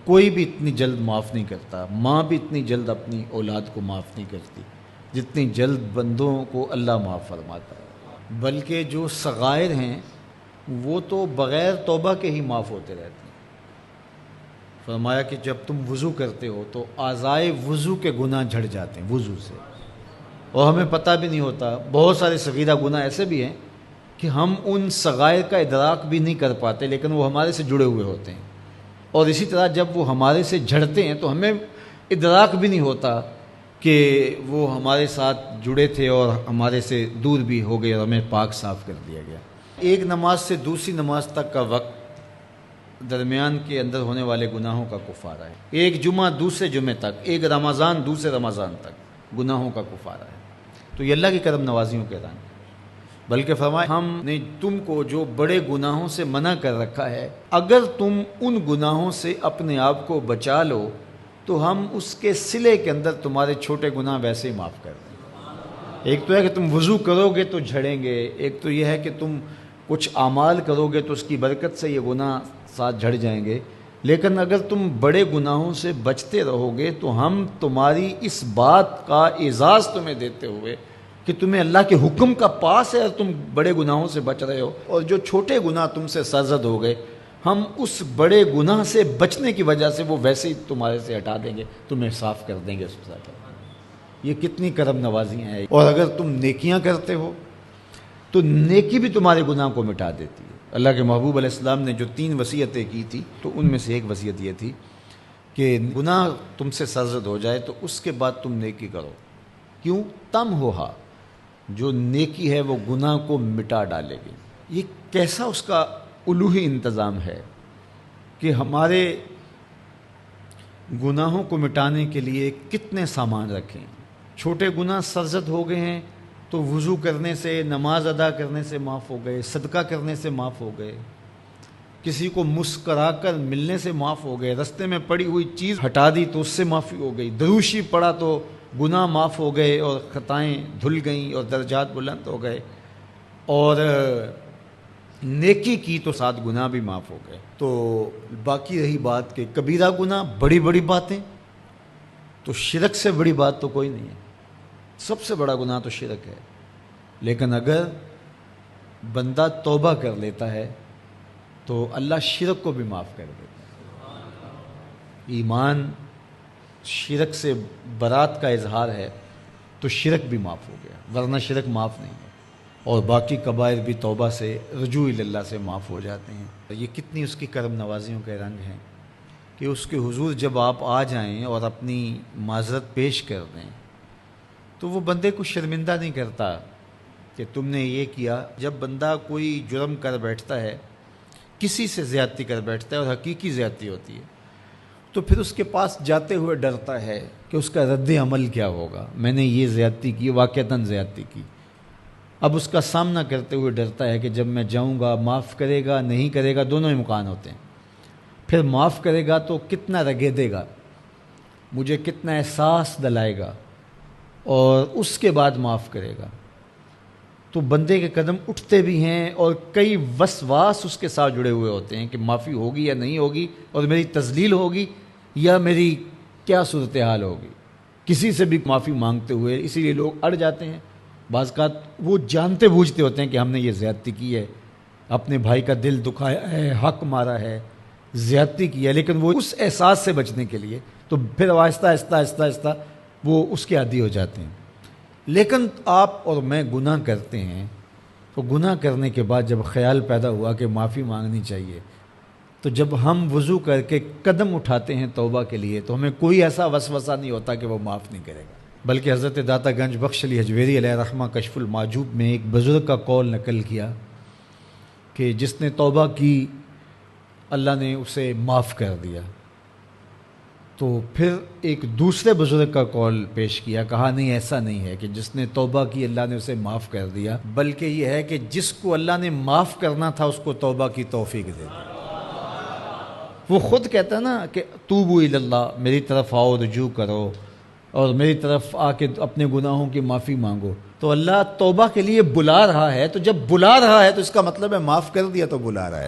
کوئی بھی اتنی جلد معاف نہیں کرتا، ماں بھی اتنی جلد اپنی اولاد کو معاف نہیں کرتی جتنی جلد بندوں کو اللہ معاف فرماتا ہے۔ بلکہ جو صغائر ہیں وہ تو بغیر توبہ کے ہی معاف ہوتے رہتے ہیں۔ فرمایا کہ جب تم وضو کرتے ہو تو اعضائے وضو کے گناہ جھڑ جاتے ہیں وضو سے، اور ہمیں پتہ بھی نہیں ہوتا۔ بہت سارے صغیرہ گناہ ایسے بھی ہیں کہ ہم ان صغائر کا ادراک بھی نہیں کر پاتے، لیکن وہ ہمارے سے جڑے ہوئے ہوتے ہیں، اور اسی طرح جب وہ ہمارے سے جھڑتے ہیں تو ہمیں ادراک بھی نہیں ہوتا کہ وہ ہمارے ساتھ جڑے تھے اور ہمارے سے دور بھی ہو گئے اور ہمیں پاک صاف کر دیا گیا۔ ایک نماز سے دوسری نماز تک کا وقت درمیان کے اندر ہونے والے گناہوں کا کفارہ ہے۔ ایک جمعہ دوسرے جمعے تک، ایک رمضان دوسرے رمضان تک گناہوں کا کفارہ ہے۔ تو یہ اللہ کی کرم نوازیوں کے رنگ ہے۔ بلکہ فرمایا ہم نے تم کو جو بڑے گناہوں سے منع کر رکھا ہے، اگر تم ان گناہوں سے اپنے آپ کو بچا لو تو ہم اس کے صلے کے اندر تمہارے چھوٹے گناہ ویسے ہی معاف کر دیں۔ ایک تو ہے کہ تم وضو کرو گے تو جھڑیں گے، ایک تو یہ ہے کہ تم کچھ اعمال کرو گے تو اس کی برکت سے یہ گناہ ساتھ جھڑ جائیں گے، لیکن اگر تم بڑے گناہوں سے بچتے رہو گے تو ہم تمہاری اس بات کا اعزاز تمہیں دیتے ہوئے کہ تمہیں اللہ کے حکم کا پاس ہے اور تم بڑے گناہوں سے بچ رہے ہو، اور جو چھوٹے گناہ تم سے سرزد ہو گئے ہم اس بڑے گناہ سے بچنے کی وجہ سے وہ ویسے ہی تمہارے سے ہٹا دیں گے، تمہیں صاف کر دیں گے اس کے ساتھ۔ یہ کتنی کرم نوازیاں ہیں۔ اور اگر تم نیکیاں کرتے ہو تو نیکی بھی تمہارے گناہ کو مٹا دیتی ہے۔ اللہ کے محبوب علیہ السلام نے جو 3 وصیتیں کی تھی تو ان میں سے ایک وصیت یہ تھی کہ گناہ تم سے سرزد ہو جائے تو اس کے بعد تم نیکی کرو۔ کیوں؟ تم ہوہا، جو نیکی ہے وہ گناہ کو مٹا ڈالے گی۔ یہ کیسا اس کا الوہی انتظام ہے کہ ہمارے گناہوں کو مٹانے کے لیے کتنے سامان رکھیں۔ چھوٹے گناہ سرزد ہو گئے ہیں تو وضو کرنے سے، نماز ادا کرنے سے معاف ہو گئے، صدقہ کرنے سے معاف ہو گئے، کسی کو مسکرا کر ملنے سے معاف ہو گئے، رستے میں پڑی ہوئی چیز ہٹا دی تو اس سے معافی ہو گئی، دروشی پڑا تو گناہ معاف ہو گئے اور خطائیں دھل گئیں اور درجات بلند ہو گئے، اور نیکی کی تو ساتھ گناہ بھی معاف ہو گئے۔ تو باقی رہی بات کہ کبیرہ گناہ، بڑی بڑی باتیں، تو شرک سے بڑی بات تو کوئی نہیں ہے، سب سے بڑا گناہ تو شرک ہے۔ لیکن اگر بندہ توبہ کر لیتا ہے تو اللہ شرک کو بھی معاف کر دیتا ہے۔ ایمان شرک سے برات کا اظہار ہے تو شرک بھی معاف ہو گیا، ورنہ شرک معاف نہیں ہے، اور باقی کبائر بھی توبہ سے، رجوع اللہ سے معاف ہو جاتے ہیں۔ یہ کتنی اس کی کرم نوازیوں کے رنگ ہیں کہ اس کے حضور جب آپ آ جائیں اور اپنی معذرت پیش کر دیں تو وہ بندے کو شرمندہ نہیں کرتا کہ تم نے یہ کیا۔ جب بندہ کوئی جرم کر بیٹھتا ہے، کسی سے زیادتی کر بیٹھتا ہے اور حقیقی زیادتی ہوتی ہے، تو پھر اس کے پاس جاتے ہوئے ڈرتا ہے کہ اس کا رد عمل کیا ہوگا۔ میں نے یہ زیادتی کی، واقعتاً زیادتی کی، اب اس کا سامنا کرتے ہوئے ڈرتا ہے کہ جب میں جاؤں گا معاف کرے گا نہیں کرے گا، دونوں امکان ہوتے ہیں۔ پھر معاف کرے گا تو کتنا رگیدے گا، مجھے کتنا احساس دلائے گا، اور اس کے بعد معاف کرے گا تو بندے کے قدم اٹھتے بھی ہیں، اور کئی وسواس اس کے ساتھ جڑے ہوئے ہوتے ہیں کہ معافی ہوگی یا نہیں ہوگی، اور میری تذلیل ہوگی یا میری کیا صورتحال ہوگی، کسی سے بھی معافی مانگتے ہوئے۔ اسی لیے لوگ اڑ جاتے ہیں، بعض اوقات وہ جانتے بوجھتے ہوتے ہیں کہ ہم نے یہ زیادتی کی ہے، اپنے بھائی کا دل دکھایا ہے، حق مارا ہے، زیادتی کی ہے، لیکن وہ اس احساس سے بچنے کے لیے تو پھر آہستہ آہستہ آہستہ آہستہ وہ اس کے عادی ہو جاتے ہیں۔ لیکن آپ اور میں گناہ کرتے ہیں تو گناہ کرنے کے بعد جب خیال پیدا ہوا کہ معافی مانگنی چاہیے، تو جب ہم وضو کر کے قدم اٹھاتے ہیں توبہ کے لیے تو ہمیں کوئی ایسا وسوسہ نہیں ہوتا کہ وہ معاف نہیں کرے گا۔ بلکہ حضرت داتا گنج بخش علی حجویری علیہ رحمہ کشف المعجوب میں ایک بزرگ کا قول نقل کیا کہ جس نے توبہ کی اللہ نے اسے معاف کر دیا۔ تو پھر ایک دوسرے بزرگ کا قول پیش کیا، کہا نہیں ایسا نہیں ہے کہ جس نے توبہ کی اللہ نے اسے معاف کر دیا، بلکہ یہ ہے کہ جس کو اللہ نے معاف کرنا تھا اس کو توبہ کی توفیق دے دی۔ وہ خود کہتا ہے نا کہ توبوا الی اللہ، میری طرف آؤ، رجوع کرو اور میری طرف آ کے اپنے گناہوں کی معافی مانگو، تو اللہ توبہ کے لیے بلا رہا ہے، تو جب بلا رہا ہے تو اس کا مطلب ہے معاف کر دیا تو بلا رہا ہے۔